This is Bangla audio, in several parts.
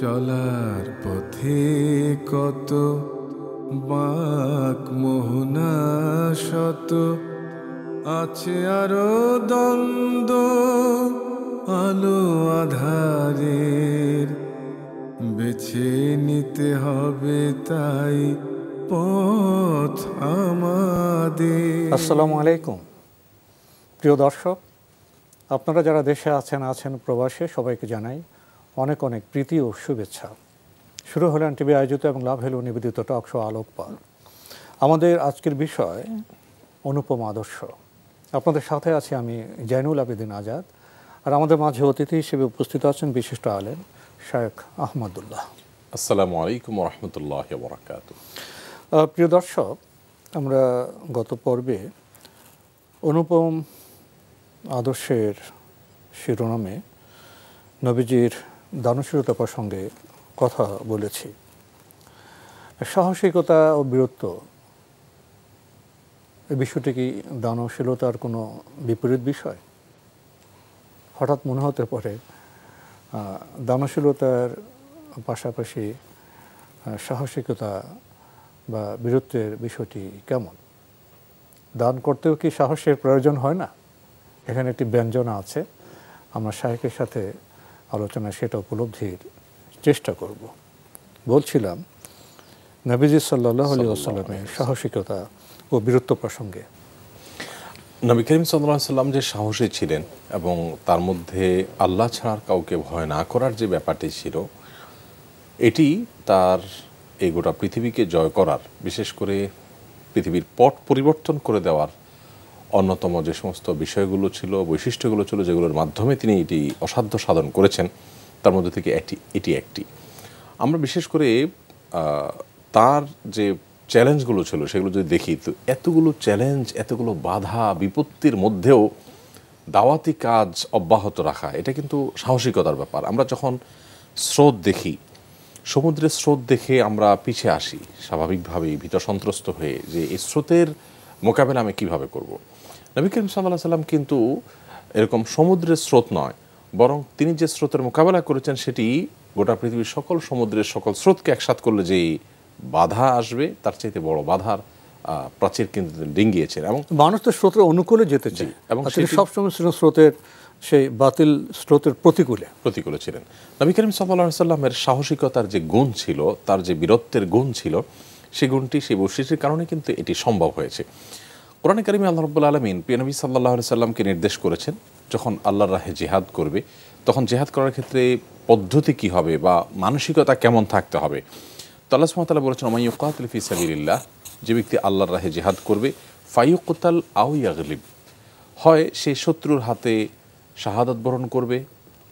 চলার পথে কত বাঁক মোহনা শত, আছে আরো দ্বন্দ্ব আলো আধারের, বেছে নিতে হবে তাই পথ আমাদের। আসসালামু আলাইকুম প্রিয় দর্শক, আপনারা যারা দেশে আছেন প্রবাসে, সবাইকে জানাই অনেক অনেক প্রীতি ও শুভেচ্ছা। শুরু হলো টিভি আয়োজিত এবং লাভ হেলো নিবেদিত টক শো আলোকপাল। আমাদের আজকের বিষয় অনুপম আদর্শ। আপনাদের সাথে আছি আমি জয়নুল আবেদিন আজাদ, আর আমাদের মাঝে অতিথি হিসেবে উপস্থিত আছেন বিশিষ্ট আলেম শায়েখ আহমদুল্লাহ। আসসালামু আলাইকুম ওয়া রাহমাতুল্লাহি ওয়া বারাকাতুহু। প্রিয় দর্শক, আমরা গত পর্বে অনুপম আদর্শের শিরোনামে নবীজির দানশীলতা প্রসঙ্গে কথা বলেছি। সাহসিকতা ও বীরত্ব, এই বিষয়টি কি দানশীলতার কোনো বিপরীত বিষয়? হঠাৎ মনে হতে পারে দানশীলতার পাশাপাশি সাহসিকতা বা বীরত্বের বিষয়টি কেমন? দান করতেও কি সাহসের প্রয়োজন হয় না? এখানে একটি ব্যঞ্জনা আছে, আমরা শায়েখের সাথে আলোচনায় সেটা উপলব্ধির চেষ্টা করব। বলছিলাম নবীজি সাল্লাল্লাহু আলাইহি ওয়াসাল্লামের সাহসিকতা ও বীরত্ব প্রসঙ্গে। নবী করিম সাল্লাল্লাহু আলাইহি সাল্লাম যে সাহসী ছিলেন এবং তার মধ্যে আল্লাহ ছাড়া কাউকে ভয় না করার যে ব্যাপারটি ছিল, এটি তার এই গোটা পৃথিবীকে জয় করার, বিশেষ করে পৃথিবীর পট পরিবর্তন করে দেওয়ার অন্যতম যে সমস্ত বিষয়গুলো ছিল, বৈশিষ্ট্যগুলো ছিল, যেগুলোর মাধ্যমে তিনি এটি অসাধ্য সাধন করেছেন, তার মধ্যে থেকে এটি একটি। আমরা বিশেষ করে তার যে চ্যালেঞ্জগুলো ছিল সেগুলো যদি দেখি, তো এতগুলো চ্যালেঞ্জ, এতগুলো বাধা বিপত্তির মধ্যেও দাওয়াতি কাজ অব্যাহত রাখা, এটা কিন্তু সাহসিকতার ব্যাপার। আমরা যখন স্রোত দেখি, সমুদ্রের স্রোত দেখে আমরা পিছিয়ে আসি স্বাভাবিকভাবেই, ভীত সন্ত্রস্ত হয়ে, যে এই স্রোতের মোকাবেলা আমি কীভাবে করব। নবী করিম সাল্লাল্লাহু আলাইহি সাল্লাম কিন্তু এরকম সমুদ্রের স্রোত নয়, বরং তিনি যে স্রোতের মোকাবেলা করেছেন সেটি গোটা পৃথিবীর সকল সমুদ্রের সকল স্রোতকে একসাথ করলে যে বাধা আসবে, তার চাইতে বড় বাধার প্রাচীর কিন্তু ডিঙ্গিয়েছেন। এবং মানুষ তো স্রোতের অনুকূলে যেতে চায়, এবং তিনি সবসময় ছিল স্রোতের সেই বাতিল স্রোতের প্রতিকূলে ছিলেন। নবী করিম সাল্লাল্লাহু আলাইহি সাল্লামের সাহসিকতার যে গুণ ছিল, তার যে বীরত্বের গুণ ছিল, সেই গুণটি, সেই বৈশিষ্ট্যের কারণে কিন্তু এটি সম্ভব হয়েছে। কোরআনে কারিমে আল্লাহ রাব্বুল আলামিন প্রিয় নবী সাল্লাল্লাহু আলাইহি সাল্লামকে নির্দেশ করেছেন, যখন আল্লাহর রাহে জিহাদ করবে, তখন জিহাদ করার ক্ষেত্রে পদ্ধতি কী হবে বা মানসিকতা কেমন থাকতে হবে। তো আল্লাহ সুবহানাহু ওয়া তাআলা বলেছেন, ওমান ইউকাতিল ফি সাবিলিল্লাহ, যে ব্যক্তি আল্লাহর রাহে জিহাদ করবে, ফায়ুকতাল আও ইয়াগলিব, হয় সে শত্রুর হাতে শাহাদাত বরণ করবে,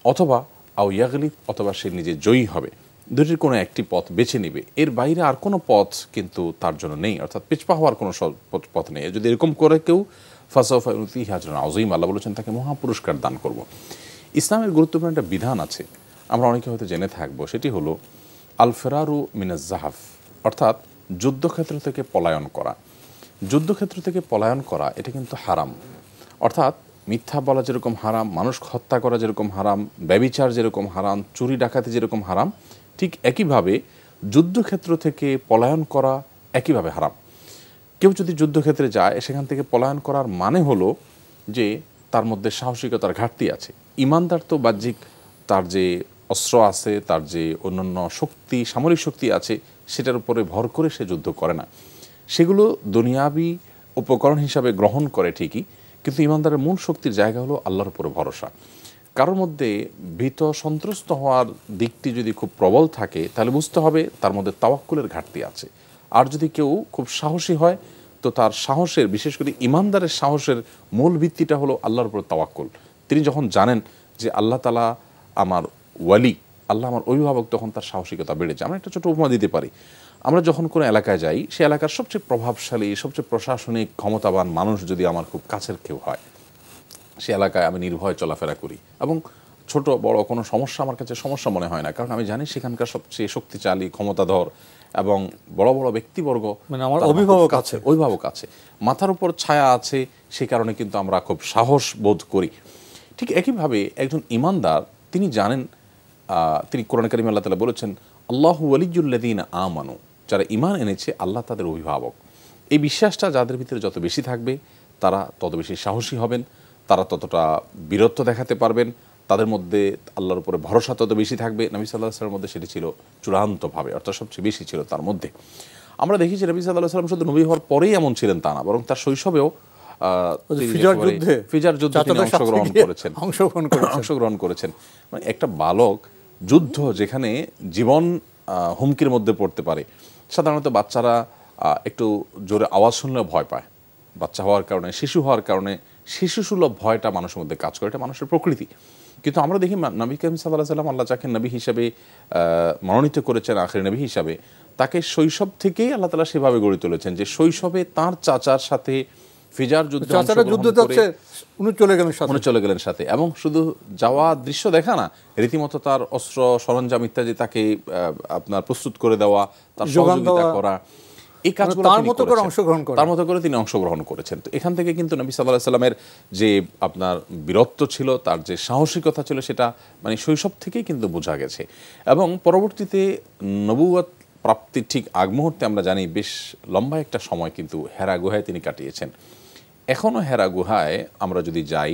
অথবা আও ইয়াগলিব, অথবা সে নিজে জয়ী হবে। দুটির কোনো একটি পথ বেছে নেবে, এর বাইরে আর কোনো পথ কিন্তু তার জন্য নেই, অর্থাৎ পিছপা হওয়ার কোনো পথ নেই। যদি এরকম করে কেউ, ফাসাউফা ইউতিহি আজরান আযীমা, আল্লাহ বলেছেন তাকে মহা পুরস্কার দান করব। ইসলামের গুরুত্বপূর্ণ একটা বিধান আছে, আমরা অনেকে হয়তো জেনে থাকবো, সেটি হলো আল ফেরারু মিনাজ জাহাফ, অর্থাৎ যুদ্ধক্ষেত্র থেকে পলায়ন করা। যুদ্ধক্ষেত্র থেকে পলায়ন করা এটা কিন্তু হারাম, অর্থাৎ মিথ্যা বলা যেরকম হারাম, মানুষ হত্যা করা যেরকম হারাম, ব্যভিচার যেরকম হারাম, চুরি ডাকাতি যেরকম হারাম, ঠিক একইভাবে যুদ্ধক্ষেত্র থেকে পলায়ন করা একইভাবে হারাম। কেউ যদি যুদ্ধক্ষেত্রে যায়, সেখান থেকে পলায়ন করার মানে হলো যে তার মধ্যে সাহসিকতার ঘাটতি আছে। ইমানদার তো বাহ্যিক তার যে অস্ত্র আছে, তার যে অন্যান্য শক্তি, সামরিক শক্তি আছে, সেটার উপরে ভর করে সে যুদ্ধ করে না, সেগুলো দুনিয়াবি উপকরণ হিসাবে গ্রহণ করে ঠিকই, কিন্তু ইমানদারের মূল শক্তির জায়গা হলো আল্লাহর উপরে ভরসা। কারোর মধ্যে ভীত সন্ত্রস্ত হওয়ার দিকটি যদি খুব প্রবল থাকে, তাহলে বুঝতে হবে তার মধ্যে তাওয়াক্কুলের ঘাটতি আছে। আর যদি কেউ খুব সাহসী হয়, তো তার সাহসের, বিশেষ করে ইমানদারের সাহসের মূল ভিত্তিটা হলো আল্লাহর উপর তাওয়াক্কুল। তিনি যখন জানেন যে আল্লাহ তাআলা আমার ওয়ালি, আল্লাহ আমার অভিভাবক, তখন তার সাহসিকতা বেড়ে যায়। আমরা একটা ছোটো উপমা দিতে পারি। আমরা যখন কোনো এলাকায় যাই, সে এলাকার সবচেয়ে প্রভাবশালী, সবচেয়ে প্রশাসনিক ক্ষমতাবান মানুষ যদি আমার খুব কাছের কেউ হয়, সে এলাকায় আমি নির্ভয়ে চলাফেরা করি, এবং ছোট বড় কোনো সমস্যা আমার কাছে সমস্যা মনে হয় না, কারণ আমি জানি সেখানকার সবচেয়ে শক্তিশালী, ক্ষমতাধর এবং বড় বড় ব্যক্তিবর্গ, মানে আমার অভিভাবক আছে, মাথার উপর ছায়া আছে, সেই কারণে কিন্তু আমরা খুব সাহস বোধ করি। ঠিক একইভাবে একজন ইমানদার, তিনি জানেন তিনি কোরআন কারিমে আল্লাহ তাআলা বলেছেন আল্লাহু ওয়ালিয়্যুল্লাযীনা আমানু, যারা ঈমান এনেছে আল্লাহ তাদের অভিভাবক। এই বিশ্বাসটা যাদের ভিতরে যত বেশি থাকবে তারা তত বেশি সাহসী হবেন, তারা ততটা বীরত্ব দেখাতে পারবেন, তাদের মধ্যে আল্লাহর উপরে ভরসা তত বেশি থাকবে। নবী সাল্লাল্লাহু আলাইহি ওয়াসাল্লামের মধ্যে সেটি ছিল চূড়ান্তভাবে, অর্থাৎ সবচেয়ে বেশি ছিল তার মধ্যে। আমরা দেখি যে নবী সাল্লাল্লাহু আলাইহি ওয়াসাল্লাম শুধু নবী হওয়ার পরেই এমন ছিলেন তা না, বরং তার শৈশবেও ফিজার যুদ্ধে তিনি অংশগ্রহণ করেছেন। মানে একটা বালক যুদ্ধ যেখানে জীবন হুমকির মধ্যে পড়তে পারে। সাধারণত বাচ্চারা একটু জোরে আওয়াজ শুনলেও ভয় পায়, বাচ্চা হওয়ার কারণে, শিশু হওয়ার কারণে শিশুসুলভ ভয়টা মানুষের মধ্যে কাজ করে, এটা মানুষের প্রকৃতি। কিন্তু আমরা দেখি নবী করিম সাল্লাল্লাহু আলাইহি ওয়াসাল্লাম আল্লাহ যাকে নবী হিসাবে মনোনীত করেছেন, আখির নবী হিসাবে, তাকে শৈশব থেকেই আল্লাহ তাআলা সেভাবে গড়ে তুলেছেন যে শৈশবে তার চাচার সাথে ফিজার যুদ্ধে উনি চলে গেলেন সাথে, এবং শুধু যাওয়া দৃশ্য দেখা না, রীতিমতো তার অস্ত্র সরঞ্জাম ইত্যাদি তাকে আপনার প্রস্তুত করে দেওয়া, তার সহযোগিতা করা, এই কাজগুলো তার মতো করে তিনি অংশগ্রহণ করেছেন। তো এখান থেকে কিন্তু নবী সাল্লাল্লাহু আলাইহি ওয়াসাল্লামের যে আপনার বীরত্ব ছিল, তার যে সাহসিকতা ছিল, সেটা মানে শৈশব থেকেই কিন্তু বোঝা গেছে। এবং পরবর্তীতে নবুয়ত প্রাপ্তির ঠিক আগ মুহূর্তে আমরা জানি বেশ লম্বা একটা সময় কিন্তু হেরা গুহায় তিনি কাটিয়েছেন। এখনও হেরা গুহায় আমরা যদি যাই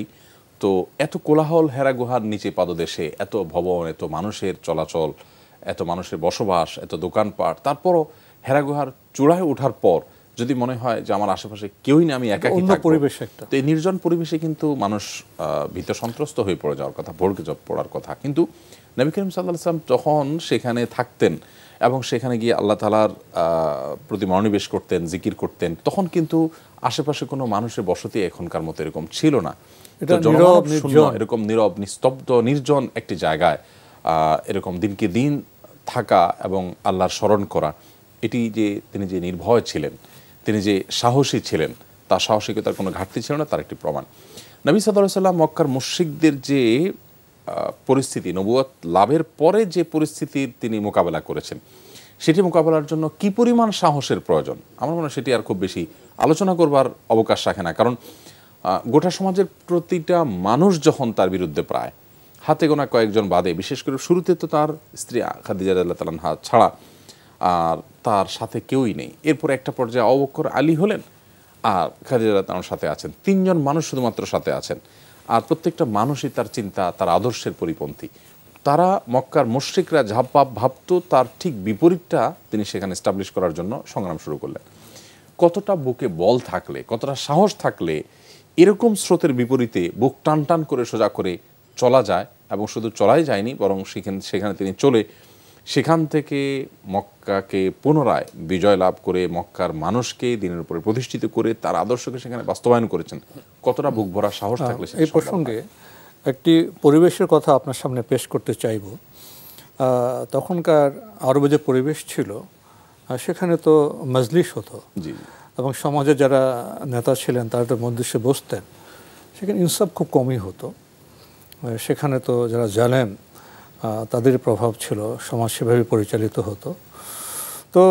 তো এত কোলাহল, হেরা গুহার নিচে পাদদেশে এত ভবন, এত মানুষের চলাচল, এত মানুষের বসবাস, এত দোকানপাট, তারপরও হেরা গুহার চূড়ায় ওঠার পর যদি মনে হয় যে আমার আশেপাশে কেউই না, আমি একাকী থাকবো, তো এই নির্জন পরিবেশে কিন্তু মানুষ ভীত সন্ত্রস্ত হয়ে পড়ে যাওয়ার কথা, ভড়কে পড়ার কথা। কিন্তু নবী করিম সাল্লাল্লাহু আলাইহি ওয়াসাল্লাম যখন সেখানে থাকতেন এবং সেখানে গিয়ে আল্লাহ তাআলার প্রতি মনোনিবেশ করতেন, জিকির করতেন, তখন কিন্তু আশেপাশে কোনো মানুষের বসতি এখনকার মতো এরকম ছিল না। এরকম নীরব, নিস্তব্ধ, নির্জন একটি জায়গায় এরকম দিনকে দিন থাকা এবং আল্লাহর স্মরণ করা, এটি যে তিনি যে নির্ভয় ছিলেন, তিনি যে সাহসী ছিলেন, তার সাহসিকতার কোনো ঘাটতি ছিল না, তার একটি প্রমাণ। নবী সাল্লাল্লাহু আলাইহি ওয়াসাল্লাম মক্কার মুশরিকদের যে পরিস্থিতি, নবুয়ত লাভের পরে যে পরিস্থিতির তিনি মোকাবেলা করেছেন, সেটি মোকাবেলার জন্য কি পরিমাণ সাহসের প্রয়োজন, আমার মনে হয় সেটি আর খুব বেশি আলোচনা করবার অবকাশ রাখে না। কারণ গোটা সমাজের প্রতিটা মানুষ যখন তার বিরুদ্ধে, প্রায় হাতে গোনা কয়েকজন বাদে, বিশেষ করে শুরুতে তো তার স্ত্রী খাদিজা রাদিয়াল্লাহু তাআলা আনহা ছাড়া আর তার সাথে কেউই নেই। এরপর একটা পর্যায়ে আবু বকর, আলী হলেন, আর খাদিজা রাদিয়াল্লাহু তাআলার সাথে আছেন, তিনজন মানুষ শুধুমাত্র সাথে আছেন, আর প্রত্যেকটা মানুষই তার চিন্তা, তার আদর্শের পরিপন্থী। তারা মক্কার মুশরিকরা যা ভাবত তার ঠিক বিপরীতটা তিনি সেখানে এস্টাবলিশ করার জন্য সংগ্রাম শুরু করলেন। কতটা বুকে বল থাকলে, কতটা সাহস থাকলে এরকম স্রোতের বিপরীতে বুক টান টান করে সোজা করে চলা যায়, এবং শুধু চলাই যায়নি, বরং সেখানে তিনি চলে সেখান থেকে মক্কাকে পুনরায় বিজয় লাভ করে মক্কার মানুষকে দিনের উপরে প্রতিষ্ঠিত করে তার আদর্শকে সেখানে বাস্তবায়ন করেছেন। কতটা বুক ভরা সাহস থাকলে। এই প্রসঙ্গে একটি পরিবেশের কথা আপনার সামনে পেশ করতে চাইব। তখনকার আরবে যে পরিবেশ ছিল, সেখানে তো মজলিস হতো, এবং সমাজে যারা নেতা ছিলেন তারা তো মজলিসে বসতেন, সেখানে ইনসাফ খুব কমই হতো। সেখানে তো যারা জালেম তাদের প্রভাব ছিল, সমাজ সেভাবে পরিচালিত হতো। তো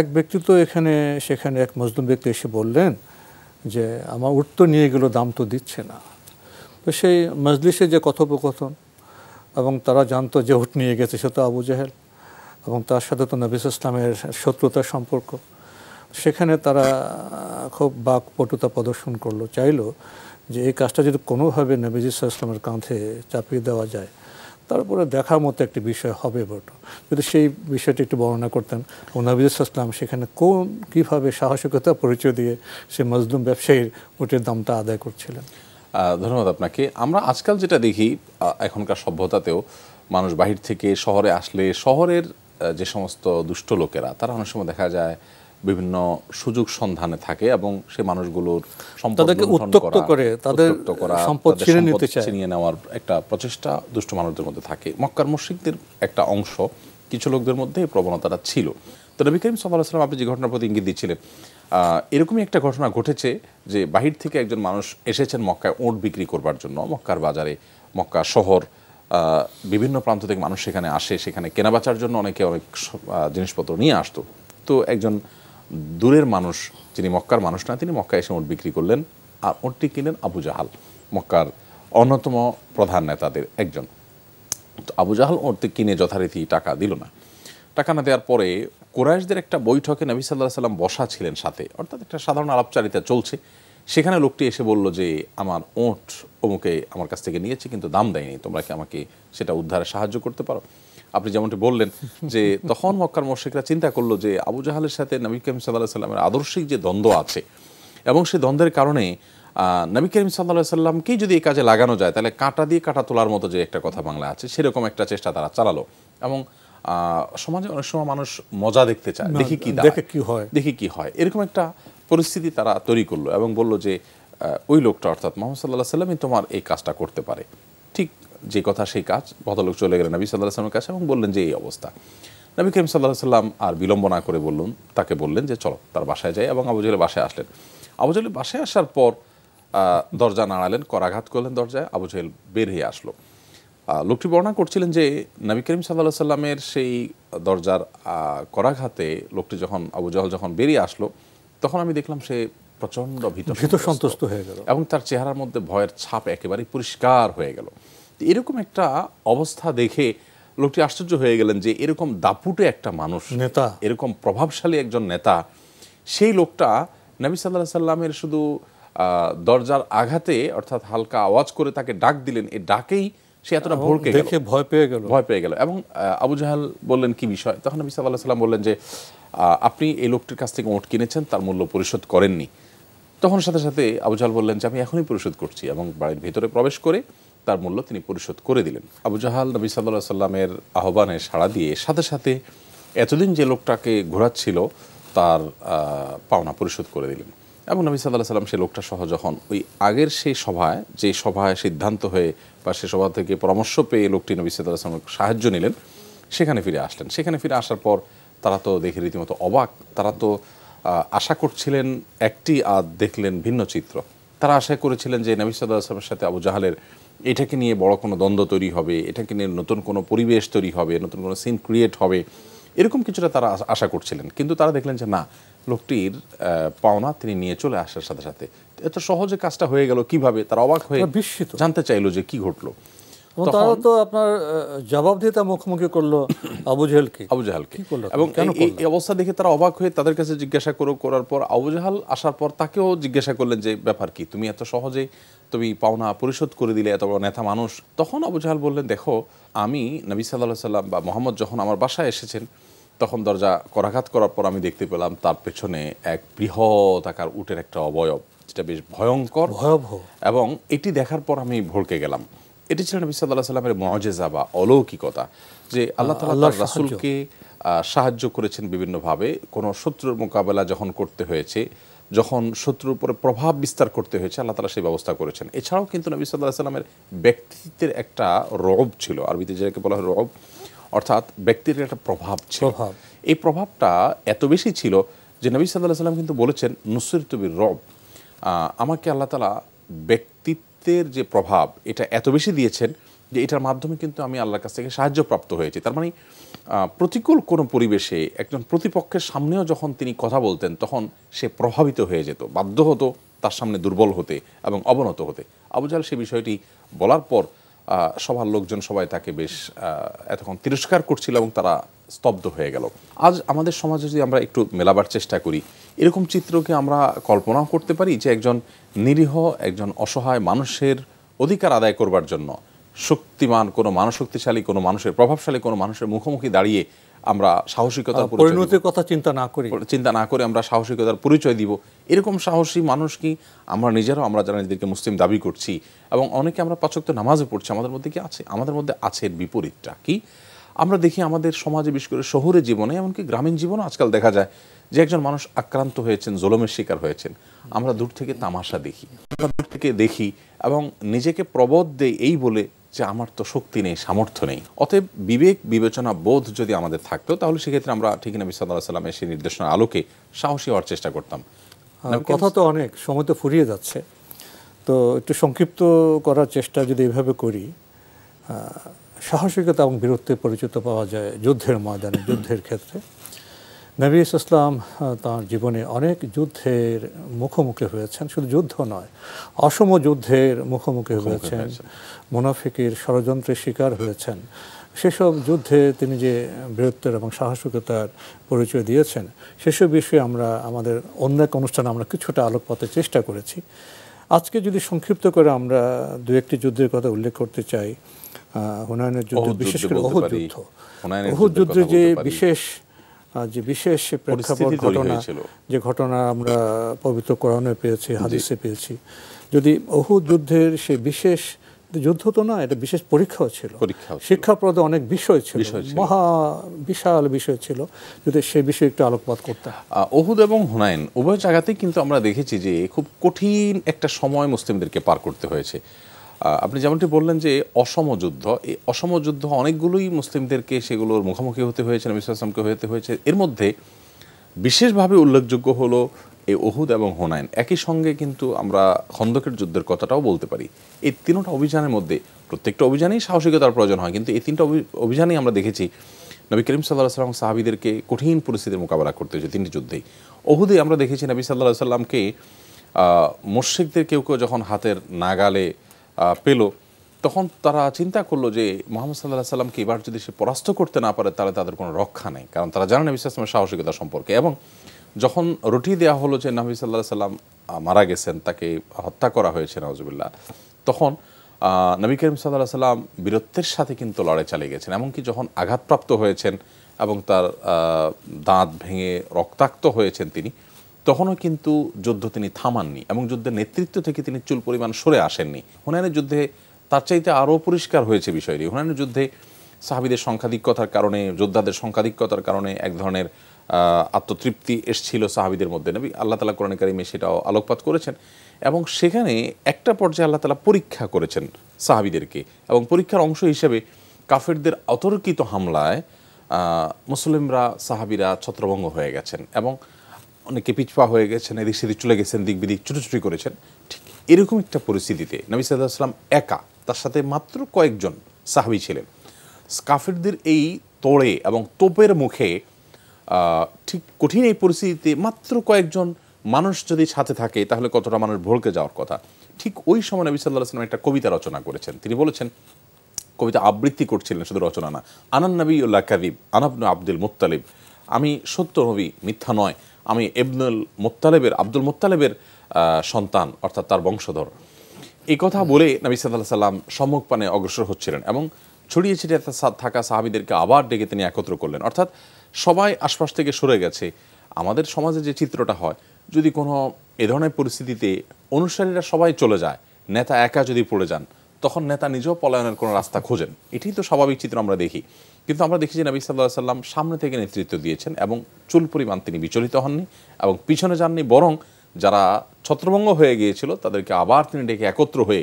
এক ব্যক্তি তো সেখানে এক মজলুম ব্যক্তি এসে বললেন যে আমার উট তো নিয়ে গেল, দাম তো দিচ্ছে না। তো সেই মজলিসে যে কথোপকথন, এবং তারা জানতো যে উট নিয়ে গেছে সে তো আবু জাহেল, এবং তার সাথে তো নবী ইসলামের শত্রুতার সম্পর্ক। সেখানে তারা খুব বাকপটুতা প্রদর্শন করলো, চাইলো যে এই কাজটা যদি কোনোভাবে নবী ইসলামের কাঁধে চাপিয়ে দেওয়া যায়, তারপরে দেখার মতো একটি বিষয় হবে বটে। যদি সেই বিষয়টি একটু বর্ণনা করতেন, এবং নবী ইসলাম সেখানে কীভাবে সাহসিকতা পরিচয় দিয়ে সে মজলুম ব্যবসায়ীর উটের দামটা আদায় করছিলেন। ধন্যবাদ আপনাকে। আমরা আজকাল যেটা দেখি, এখনকার সভ্যতাতেও মানুষ বাহির থেকে শহরে আসলে শহরের যে সমস্ত দুষ্ট লোকেরা, তারা অনেক সময় দেখা যায় বিভিন্ন সুযোগ সন্ধানে থাকে এবং সে মানুষগুলোর সম্পদকে উত্তক্ত করে তাদের সম্পদ ছিনিয়ে নেওয়ার একটা প্রচেষ্টা দুষ্ট মানুষদের মধ্যে থাকে। মক্কার মুশরিকদের একটা অংশ, কিছু লোকদের মধ্যে এই প্রবণতাটা ছিল। তো নবী করিম সাল্লাল্লাহু আলাইহি ওয়াসাল্লাম আপনি যে ঘটনার প্রতি ইঙ্গিত দিচ্ছিলেন, এরকমই একটা ঘটনা ঘটেছে যে বাহির থেকে একজন মানুষ এসেছেন মক্কায় ওট বিক্রি করবার জন্য। মক্কার বাজারে, মক্কা শহর, বিভিন্ন প্রান্ত থেকে মানুষ সেখানে আসে, সেখানে কেনাবেচার জন্য অনেকে অনেক জিনিসপত্র নিয়ে আসতো। তো একজন দূরের মানুষ, যিনি মক্কার মানুষ না, তিনি মক্কায় এসে ওট বিক্রি করলেন, আর ওটটি কিনলেন আবু জাহাল, মক্কার অন্যতম প্রধান নেতাদের একজন। তো আবু জাহাল ওরতে কিনে যথারীতি টাকা দিল না। টাকা না দেওয়ার পরে কুরাইশদের একটা বৈঠকে নবী সাল্লাল্লাহু আলাইহি সাল্লাম বসা ছিলেন সাথে, অর্থাৎ একটা সাধারণ আলাপচারিতা চলছে। সেখানে লোকটি এসে বলল যে আমার ওঁট অমুকে আমার কাছ থেকে নিয়েছে, কিন্তু দাম দেয়নি, তোমরা কি আমাকে সেটা উদ্ধারে সাহায্য করতে পারো? আপনি যেমনটি বললেন যে তখন মক্কার মুশরিকরা চিন্তা করলো যে আবু জাহালের সাথে নবী করিম সাল্লাল্লাহু আলাইহি সাল্লামের আদর্শিক যে দ্বন্দ্ব আছে, এবং সেই দ্বন্দ্বের কারণে নবী করিম সাল্লাল্লাহু আলাইহি সাল্লামকেই যদি এই কাজে লাগানো যায়, তাহলে কাঁটা দিয়ে কাঁটা তোলার মতো যে একটা কথা বাংলা আছে, সেরকম একটা চেষ্টা তারা চালালো। এবং সমাজে অনেক সময় মানুষ মজা দেখতে চায়, দেখি কি হয়, এরকম একটা পরিস্থিতি তারা তৈরি করলো এবং বলল যে ওই লোকটা অর্থাৎ মুহাম্মদ সাল্লাল্লাহু আলাইহি সাল্লামই তোমার এই কাজটা করতে পারে। ঠিক যে কথা সেই কাজ। ভদ্রলোক চলে গেলেন নবী সাল্লাল্লাহু আলাইহি সাল্লামের কাছে এবং বললেন যে এই অবস্থা। নবী করিম সাল্লাল্লাহু আলাইহি সাল্লাম আর বিলম্ব না করে তাকে বললেন যে চলো তার বাসায় যাই, এবং আবু জাহেলের বাসায় আসলেন। আবু জাহেল বাসায় আসার পর দরজা নাড়ালেন, করাঘাত করলেন দরজায়। আবু জাহেল বের হয়ে আসলো। লোকটি বর্ণনা করছিলেন যে নবী করিম সাল্লাল্লাহু আলাইহি সাল্লামের সেই দরজার করাঘাতে লোকটি যখন আবু জাহেল যখন বেরিয়ে আসলো, তখন আমি দেখলাম সে প্রচণ্ড ভীত সন্তুষ্ট হয়ে গেল, এবং তার চেহারার মধ্যে ভয়ের ছাপ একেবারেই পরিষ্কার হয়ে গেল। এরকম একটা অবস্থা দেখে লোকটি আশ্চর্য হয়ে গেলেন যে এরকম দাপুটে একটা মানুষ, নেতা, এরকম প্রভাবশালী একজন নেতা, সেই লোকটা নবী সাল্লাল্লাহু আলাইহি সাল্লামের শুধু দরজার আঘাতে অর্থাৎ হালকা আওয়াজ করে তাকে ডাক দিলেন, এই ডাকেই সে এতটা ভড়কে গেল, ভয় পেয়ে গেল। এবং আবু জাহেল বললেন কি বিষয়? তখন নবী সাল্লাল্লাহু আলাইহি সাল্লাম বললেন যে আপনি এই লোকটির কাছ থেকে ওট কিনেছেন, তার মূল্য পরিশোধ করেননি। তখন সাথে সাথে আবু জাহেল বললেন যে আমি এখনই পরিশোধ করছি, এবং বাড়ির ভিতরে প্রবেশ করে তার মূল্য তিনি পরিশোধ করে দিলেন। আবু জাহাল নবী সাল্লাল্লাহু আলাইহি সাল্লামের আহ্বানে সাড়া দিয়ে সাথে সাথে এতদিন যে লোকটাকে ঘোরাচ্ছিল তার পাওনা পরিশোধ করে দিলেন। এবং নবী সাল্লাল্লাহু আলাইহি সাল্লাম সেই লোকটা সহ যখন ওই আগের সেই সভায়, যে সভায় সিদ্ধান্ত হয়ে বা সে সভা থেকে পরামর্শ পেয়ে লোকটি নবী সাল্লাল্লাহু আলাইহি সাল্লামের সাহায্য নিলেন, সেখানে ফিরে আসলেন। সেখানে ফিরে আসার পর তারা তো দেখে রীতিমতো অবাক। তারা তো আশা করছিলেন একটি, আর দেখলেন ভিন্ন চিত্র। তারা আশা করেছিলেন যে নবী সাল্লাল্লাহু আলাইহি সাল্লামের সাথে আবু জাহালের এটাকে নিয়ে বড় কোনো দ্বন্দ্ব তৈরি হবে, এটাকে নিয়ে নতুন কোনো পরিবেশ তৈরি হবে, নতুন কোনো সিন ক্রিয়েট হবে, এরকম কিছুটা তারা আশা করছিলেন। কিন্তু তারা দেখলেন যে না, লোকটির পাওনা তিনি নিয়ে চলে আসার সাথে সাথে এত সহজে কাজটা হয়ে গেল কিভাবে? তারা অবাক হয়ে জানতে চাইলো যে কি ঘটলো। তারা তো আপনার জবাবদিহিতা মুখোমুখি করলো আবু জাহেলকে। এবং এই অবস্থা দেখে তারা অবাক হয়ে তাদের কাছে জিজ্ঞাসা করার পর আবু জাহেল আসার পর তাকেও জিজ্ঞাসা করলেন যে ব্যাপার কি, তুমি এত সহজে তুমি পাওনা পরিশোধ করে দিলে, এত বড় নেতা মানুষ। তখন আবু জাহেল বললেন, দেখো আমি নবী সাল্লাল্লাহু আলাইহি সাল্লাম বা মুহাম্মদ যখন আমার বাসায় এসেছেন, তখন দরজা করাঘাত করার পর আমি দেখতে পেলাম তার পেছনে এক বৃহৎ আকার উটের একটা অবয়ব, যেটা বেশ ভয়ঙ্কর, ভয়াবহ, এবং এটি দেখার পর আমি ভড়কে গেলাম। এটি ছিল নবী সাল্লাল্লাহু আলাইহি সাল্লামের মুআজিজা বা অলৌকিকতা, যে আল্লাহ তাআলা তার রাসূলকে সাহায্য করেছেন বিভিন্নভাবে। কোনো শত্রুর মোকাবেলা যখন করতে হয়েছে, যখন শত্রুর উপরে প্রভাব বিস্তার করতে হয়েছে, আল্লাহ তাআলা সেই ব্যবস্থা করেছেন। এছাড়াও কিন্তু নবী সাল্লাল্লাহু আলাইহি সাল্লামের ব্যক্তিত্বের একটা রব ছিল, আরবিতে যেটাকে বলা হয় রব, অর্থাৎ ব্যক্তির একটা প্রভাব ছিল। এই প্রভাবটা এত বেশি ছিল যে নবী সাল্লাল্লাহু আলাইহি সাল্লাম কিন্তু বলেছেন নুসরিতু বির রব, আমাকে আল্লাহ তাআলা ব্যক্তিত্বের যে প্রভাব এটা এত বেশি দিয়েছেন যে এটার মাধ্যমে কিন্তু আমি আল্লাহর কাছ থেকে সাহায্যপ্রাপ্ত হয়েছি। তার মানে প্রতিকূল কোনো পরিবেশে একজন প্রতিপক্ষের সামনেও যখন তিনি কথা বলতেন, তখন সে প্রভাবিত হয়ে যেত, বাধ্য হতো তার সামনে দুর্বল হতে এবং অবনত হতে। আবু জাহেল সেই বিষয়টি বলার পর সবার লোকজন সবাই তাকে বেশ এতক্ষণ তিরস্কার করছিল এবং তারা স্তব্ধ হয়ে গেল। আজ আমাদের সমাজে যদি আমরা একটু মেলাবার চেষ্টা করি, এরকম চিত্রকে আমরা কল্পনাও করতে পারি যে একজন নিরীহ, একজন অসহায় মানুষের অধিকার আদায় করবার জন্য শক্তিমান কোনো মানুষ, শক্তিশালী কোনো মানুষের, প্রভাবশালী কোনো মানুষের মুখোমুখি দাঁড়িয়ে আমরা সাহসিকতার পরিণতির কথা চিন্তা না করে আমরা সাহসিকতার পরিচয় দিব। এরকম সাহসী মানুষ কি আমরা নিজেরাও, আমরা যারা নিজেদেরকে মুসলিম দাবি করছি এবং অনেকে আমরা পাঁচ ওয়াক্ত নামাজও পড়ছি, আমাদের মধ্যে কি আছে? আমাদের মধ্যে আছে এর বিপরীতটা কি? আমরা দেখি আমাদের সমাজে, বিশেষ করে শহুরে জীবনে, এমনকি গ্রামীণ জীবনে আজকাল দেখা যায় যে একজন মানুষ আক্রান্ত হয়েছেন, জুলুমের শিকার হয়েছেন, আমরা দূর থেকে তামাশা দেখি, এবং নিজেকে প্রবোধ দেই এই বলে যে আমার তো শক্তি নেই, সামর্থ্য নেই। অতএব বিবেক বিবেচনা বোধ যদি আমাদের থাকতো, তাহলে সেক্ষেত্রে আমরা ঠিক নবী সাল্লাল্লাহু আলাইহি সাল্লামের সেই নির্দেশনার আলোকে সাহসী হওয়ার চেষ্টা করতাম। কথা তো অনেক, সময় তো ফুরিয়ে যাচ্ছে, তো একটু সংক্ষিপ্ত করার চেষ্টা যদি এভাবে করি, সাহসিকতা এবং বীরত্বে পরিচিত পাওয়া যায় যুদ্ধের ময়দানে, যুদ্ধের ক্ষেত্রে। নবী ইসলাম তাঁর জীবনে অনেক যুদ্ধের মুখোমুখি হয়েছেন, শুধু যুদ্ধ নয় অসম যুদ্ধের মুখোমুখি হয়েছেন, মুনাফিকের ষড়যন্ত্রের শিকার হয়েছেন। সেসব যুদ্ধে তিনি যে বীরত্বের এবং সাহসিকতার পরিচয় দিয়েছেন সেসব বিষয়ে আমরা আমাদের অন্য এক অনুষ্ঠানে আমরা কিছুটা আলোকপাতের চেষ্টা করেছি। আজকে যদি সংক্ষিপ্ত করে আমরা দু একটি যুদ্ধের কথা উল্লেখ করতে চাই, হুনাইনের যুদ্ধ, বিশেষ করে অহুদ যুদ্ধ। অহুদ যুদ্ধে যে বিশেষ প্রেক্ষাপট ঘটনা, যে ঘটনা আমরা পবিত্র কোরআনে পেয়েছি, হাদিসে পেয়েছি, যদি অহুদ যুদ্ধের সে বিশেষ যুদ্ধ তো না, এটা বিশেষ পরীক্ষাও ছিল, শিক্ষাপ্রদ অনেক বিষয় ছিল, মহা বিশাল বিষয় ছিল, যদি সে বিষয়ে একটু আলোকপাত করতাম। অহুদ এবং হুনাইন উভয় জায়গাতেই কিন্তু আমরা দেখেছি যে খুব কঠিন একটা সময় মুসলিমদেরকে পার করতে হয়েছে। আপনি যেমনটি বললেন যে অসম যুদ্ধ, এই অসম যুদ্ধ অনেকগুলোই মুসলিমদেরকে সেগুলোর মুখোমুখি হতে হয়েছে, নবী সাল্লাল্লাহু আলাইহি ওয়াসাল্লামকে হতে হয়েছে। এর মধ্যে বিশেষভাবে উল্লেখযোগ্য হলো এই অহুদ এবং হুনাইন। একই সঙ্গে কিন্তু আমরা খন্দকের যুদ্ধের কথাটাও বলতে পারি। এই তিনটা অভিযানের মধ্যে প্রত্যেকটা অভিযানেই সাহসিকতার প্রয়োজন হয়, কিন্তু এই তিনটা অভিযানেই আমরা দেখেছি নবী করিম সাল্লাল্লাহু আলাইহি ওয়াসাল্লাম সাহাবীদেরকে কঠিন পরিস্থিতির মোকাবেলা করতে হয়েছে তিনটি যুদ্ধেই। অহুদে আমরা দেখেছি নবী সাল্লাল্লাহু আলাইহি ওয়াসাল্লামকে মুশরিকদের কেউ কেউ যখন হাতের নাগালে পেল, তখন তারা চিন্তা করলো যে মুহাম্মদ সাল্লাল্লাহু আলাইহি ওয়াসাল্লামকে এবার যদি সে পরাস্ত করতে না পারে তাহলে তাদের কোনো রক্ষা নেই, কারণ তারা জানে নবী সাল্লাল্লাহু আলাইহি ওয়াসাল্লামের সাহসিকতা সম্পর্কে। এবং যখন রুটি দেওয়া হলো যে নবী সাল্লাল্লাহু আলাইহি ওয়াসাল্লাম মারা গেছেন, তাকে হত্যা করা হয়েছে নাউজুবিল্লাহ, তখন নবী করিম সাল্লাল্লাহু আলাইহি ওয়াসাল্লাম বীরত্বের সাথে কিন্তু লড়াই চালিয়ে গেছেন। এমনকি যখন আঘাতপ্রাপ্ত হয়েছেন এবং তার দাঁত ভেঙে রক্তাক্ত হয়েছেন তিনি, তখনও কিন্তু যুদ্ধ তিনি থামাননি এবং যুদ্ধের নেতৃত্ব থেকে তিনি চুল পরিমাণ সরে আসেননি। হুনাইনের যুদ্ধে তার চাইতে আরও পরিষ্কার হয়েছে বিষয়টি। হুনাইনের যুদ্ধে সাহাবীদের সংখ্যাধিক্যতার কারণে, যোদ্ধাদের সংখ্যাধিক্যতার কারণে এক ধরনের আত্মতৃপ্তি এসেছিল সাহাবীদের মধ্যে। নবী আল্লাহ তাআলা কোরআনে কারিমে সেটাও আলোকপাত করেছেন এবং সেখানে একটা পর্যায়ে আল্লাহ তাআলা পরীক্ষা করেছেন সাহাবীদেরকে, এবং পরীক্ষার অংশ হিসেবে কাফেরদের অতর্কিত হামলায় মুসলিমরা সাহাবীরা ছত্রভঙ্গ হয়ে গেছেন এবং অনেকে পিছপা হয়ে গেছেন, এদিক সেদিক চলে গেছেন, দিক বিদিক ছুটোছুটি করেছেন। ঠিক এরকম একটা পরিস্থিতিতে নবী সাল্লাল্লাহু আলাইহি ওয়াসাল্লাম একা, তার সাথে মাত্র কয়েকজন সাহাবী ছিলেন, কাফেরদের এই তোড়ে এবং তোপের মুখে ঠিক কঠিন এই পরিস্থিতিতে মাত্র কয়েকজন মানুষ যদি সাথে থাকে তাহলে কতটা মানুষ ভড়কে যাওয়ার কথা। ঠিক ওই সময় নবী সাল্লাল্লাহু আলাইহি ওয়াসাল্লাম একটা কবিতা রচনা করেছেন। তিনি বলেছেন, কবিতা আবৃত্তি করছিলেন, শুধু রচনা না, আনান নবিয়্যুল কাযিব আনা ইবনু আব্দুল মুত্তালিব, আমি সত্য নবী, মিথ্যা নয়, আমি আব্দুল মুত্তালিবের সন্তান, অর্থাৎ তার বংশধর। এই কথা বলে নবী সাল্লাল্লাহু আলাইহি ওয়াসাল্লাম সম্মুখ পানে অগ্রসর হচ্ছিলেন এবং ছড়িয়ে ছিটিয়ে থাকা সাহাবীদেরকে আবার ডেকে তিনি একত্র করলেন। অর্থাৎ সবাই আশপাশ থেকে সরে গেছে। আমাদের সমাজে যে চিত্রটা হয়, যদি কোনো এ ধরনের পরিস্থিতিতে অনুসারীরা সবাই চলে যায়, নেতা একা যদি পড়ে যান, তখন নেতা নিজেও পলায়নের কোনো রাস্তা খোঁজেন। এটাই তো স্বাভাবিক চিত্র আমরা দেখি। কিন্তু আমরা দেখি যে নবী সাল্লাল্লাহু আলাইহি ওয়াসাল্লাম সামনে থেকে নেতৃত্ব দিয়েছেন এবং চুল পরিমাণ তিনি বিচলিত হননি এবং পিছনে যাননি, বরং যারা ছত্রভঙ্গ হয়ে গিয়েছিল তাদেরকে আবার তিনি ডেকে একত্র হয়ে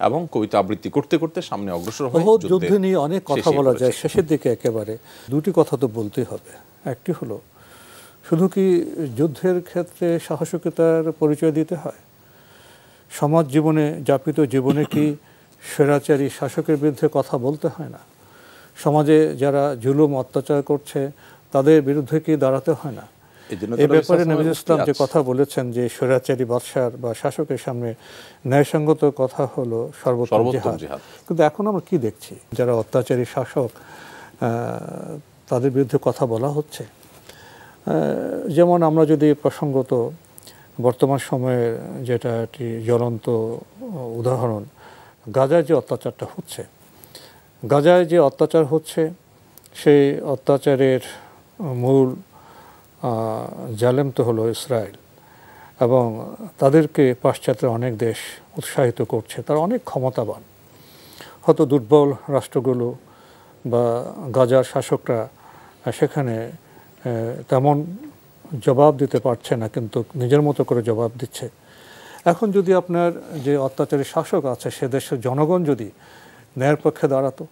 এবং কবিতা আবৃত্তি করতে করতে সামনে অগ্রসর হয়ে যুদ্ধ নিয়ে অনেক কথা বলা যায়। শেষের দিকে একেবারে দুটি কথা তো বলতেই হবে। একটি হলো, শুধু কি যুদ্ধের ক্ষেত্রে সাহসিকতার পরিচয় দিতে হয়? সমাজ জীবনে, যাপিত জীবনে কি স্বৈরাচারী শাসকের বিরুদ্ধে কথা বলতে হয় না? সমাজে যারা জুলুম অত্যাচার করছে তাদের বিরুদ্ধে কি দাঁড়াতে হয় না? এই ব্যাপারে নবী ইসলাম যে কথা বলেছেন যে স্বৈরাচারী বাদশার বা শাসকের সামনে ন্যায়সঙ্গত কথা হলো সর্বোত্তম জিহাদ। কিন্তু এখন আমরা কি দেখছি, যারা অত্যাচারী শাসক তাদের বিরুদ্ধে কথা বলা হচ্ছে। যেমন আমরা যদি প্রসঙ্গত বর্তমান সময়ের যেটা একটি জ্বলন্ত উদাহরণ, গাজায় যে অত্যাচারটা হচ্ছে, গাজায় যে অত্যাচার হচ্ছে সেই অত্যাচারের মূল জালেম তো হলো ইসরায়েল, এবং তাদেরকে পাশ্চাত্যের অনেক দেশ উৎসাহিত করছে। তারা অনেক ক্ষমতাবান, হয়তো দুর্বল রাষ্ট্রগুলো বা গাজার শাসকরা সেখানে তেমন জবাব দিতে পারছে না, কিন্তু নিজের মতো করে জবাব দিচ্ছে। এখন যদি আপনার যে অত্যাচারী শাসক আছে সে দেশের জনগণ যদি ন্যায়ের পক্ষে দাঁড়াতো,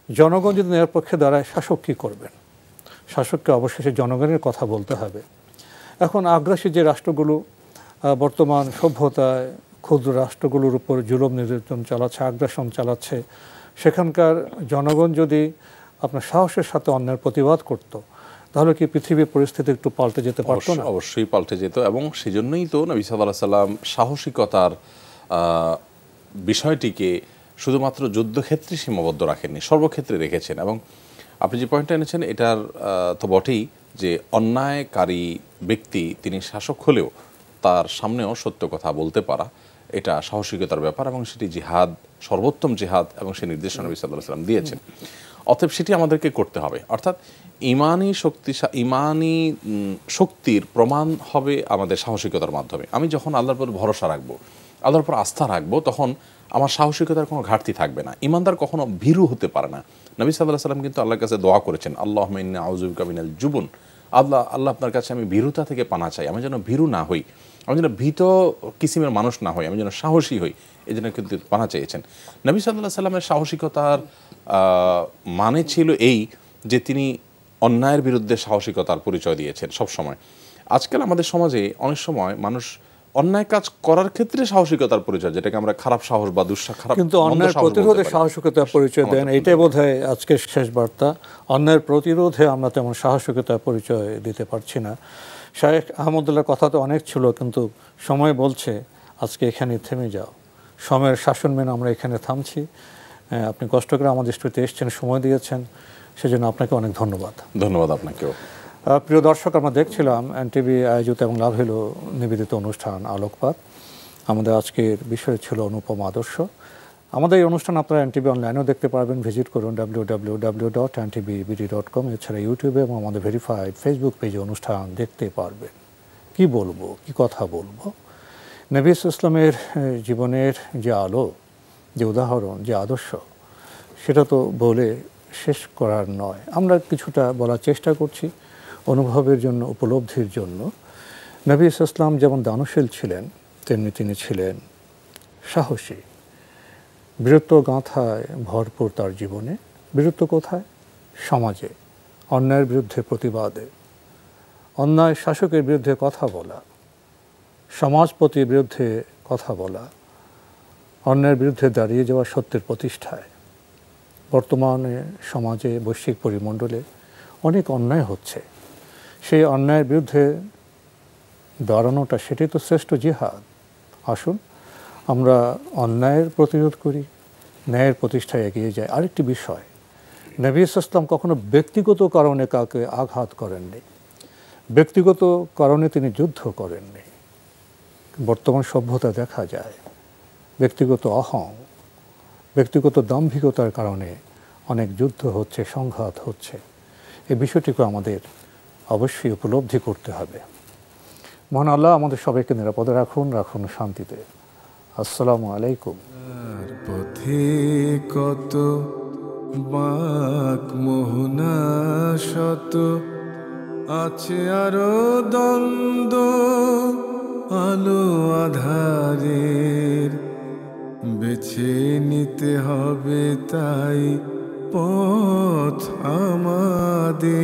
জনগণ যদি ন্যায়ের পক্ষে দাঁড়ায়, শাসক কী করবেন? শাসককে অবশেষে জনগণের কথা বলতে হবে। এখন আগ্রাসী যে রাষ্ট্রগুলো বর্তমান সভ্যতায় ক্ষুদ্র রাষ্ট্রগুলোর উপর জুলুম নির্যাতন চালাচ্ছে, আগ্রাসন চালাচ্ছে, সেখানকার জনগণ যদি আপনার সাহসের সাথে অন্যের প্রতিবাদ করত, তাহলে কি পৃথিবীর পরিস্থিতি একটু পাল্টে যেতে পারতো না? অবশ্যই পাল্টে যেত, এবং সেজন্যই তো নবী সাল্লাল্লাহু আলাইহি সাল্লাম সাহসিকতার বিষয়টিকে শুধুমাত্র যুদ্ধক্ষেত্রে সীমাবদ্ধ রাখেননি, সর্বক্ষেত্রে রেখেছেন। এবং আপনি যে পয়েন্টটা এনেছেন এটার তো বটেই, যে অন্যায়কারী ব্যক্তি তিনি শাসক হলেও তার সামনেও সত্য কথা বলতে পারা, এটা সাহসিকতার ব্যাপার, এবং সেটি জিহাদ, সর্বোত্তম জিহাদ, এবং সে নির্দেশনা নবী সাল্লাল্লাহু আলাইহি সাল্লাম দিয়েছেন। অতএব সেটি আমাদেরকে করতে হবে। অর্থাৎ ইমানি শক্তির প্রমাণ হবে আমাদের সাহসিকতার মাধ্যমে। আমি যখন আল্লাহর উপর ভরসা রাখবো, আল্লাহর উপর আস্থা রাখবো, তখন আমার সাহসিকতার কোনো ঘাটতি থাকবে না। ইমানদার কখনো ভীরু হতে পারে না। নবী সাল্লাল্লাহু আলাইহি সাল্লাম কিন্তু আল্লাহর কাছে দোয়া করেছেন, আল্লাহুম্মা ইন্নী আউযু বিকা মিনাল জুবন। আল্লাহ আপনার কাছে আমি ভীরুতা থেকে পানা চাই, আমি যেন ভীরু না হই, আমি যেন ভীত কিসিমের মানুষ না হই, আমি যেন সাহসী হই, এই জন্য কিন্তু পানা চেয়েছেন। নবী সাল্লাল্লাহু আলাইহি সাল্লামের সাহসিকতার মানে ছিল এই যে তিনি অন্যায়ের বিরুদ্ধে সাহসিকতার পরিচয় দিয়েছেন সবসময়। আজকাল আমাদের সমাজে অনেক সময় মানুষ অন্যায় কাজ করার ক্ষেত্রে সাহসিকতার পরিচয়, যেটাকে আমরা খারাপ সাহস বা খারাপ, কিন্তু অন্যায়ের প্রতিরোধে সাহসিকতার পরিচয় দেন, এইটাই বোধহয় আজকের শেষ বার্তা। অন্যায়ের প্রতিরোধে আমরা তেমন সাহসিকতার পরিচয় দিতে পারছি না। শায়েখ আহমদুল্লাহর কথা তো অনেক ছিল, কিন্তু সময় বলছে আজকে এখানে থেমে যাও। সময়ের শাসন মেনে আমরা এখানে থামছি। আপনি কষ্ট করে আমাদের স্টুডিওতে এসেছেন, সময় দিয়েছেন, সেজন্য আপনাকে অনেক ধন্যবাদ। ধন্যবাদ আপনাকেও। প্রিয় দর্শক, আমরা দেখছিলাম এনটিভি আয়োজিত এবং লাভ হলো নিবেদিত অনুষ্ঠান আলোকপাত। আমাদের আজকের বিষয় ছিল অনুপম আদর্শ। আমাদের এই অনুষ্ঠান আপনারা এনটিভি অনলাইনেও দেখতে পারবেন, ভিজিট করুন www.ntvbd.com। এছাড়া ইউটিউবে এবং আমাদের ভেরিফাইড ফেসবুক পেজে অনুষ্ঠান দেখতে পারবেন। কি বলবো, কি কথা বলবো? নবী ইসলামের জীবনের যে আলো, যে উদাহরণ, যে আদর্শ, সেটা তো বলে শেষ করার নয়। আমরা কিছুটা বলার চেষ্টা করছি অনুভবের জন্য, উপলব্ধির জন্য। নবী ইসলাম যেমন দানশীল ছিলেন, তেমনি তিনি ছিলেন সাহসী। বীরত্ব গাঁথায় ভরপুর তার জীবনে। বীরত্ব কোথায়? সমাজে অন্যায়ের বিরুদ্ধে প্রতিবাদে, অন্যায় শাসকের বিরুদ্ধে কথা বলা, সমাজপতির বিরুদ্ধে কথা বলা, অন্যায়ের বিরুদ্ধে দাঁড়িয়ে যাওয়া, সত্যের প্রতিষ্ঠায়। বর্তমানে সমাজে, বৈশ্বিক পরিমণ্ডলে অনেক অন্যায় হচ্ছে। সেই অন্যায়ের বিরুদ্ধে দাঁড়ানোটা, সেটাই তো শ্রেষ্ঠ জিহাদ। আসুন আমরা অন্যায়ের প্রতিরোধ করি, ন্যায়ের প্রতিষ্ঠায় এগিয়ে যাই। আরেকটি বিষয়, নবী ইসলাম কখনো ব্যক্তিগত কারণে কাউকে আঘাত করেননি, ব্যক্তিগত কারণে তিনি যুদ্ধ করেননি। বর্তমান সভ্যতা দেখা যায় ব্যক্তিগত অহং, ব্যক্তিগত দাম্ভিকতার কারণে অনেক যুদ্ধ হচ্ছে, সংঘাত হচ্ছে। এই বিষয়টিকে আমাদের অবশ্যই উপলব্ধি করতে হবে। মহান আল্লাহ আমাদের সবাইকে নিরাপদে রাখুন, রাখুন শান্তিতে। আসসালামু আলাইকুম। পথে কত বাক মোহনা শত, আছে আরো দ্বন্দ্ব আলো আধারের, বেছে নিতে হবে তাই পথ আমাদের।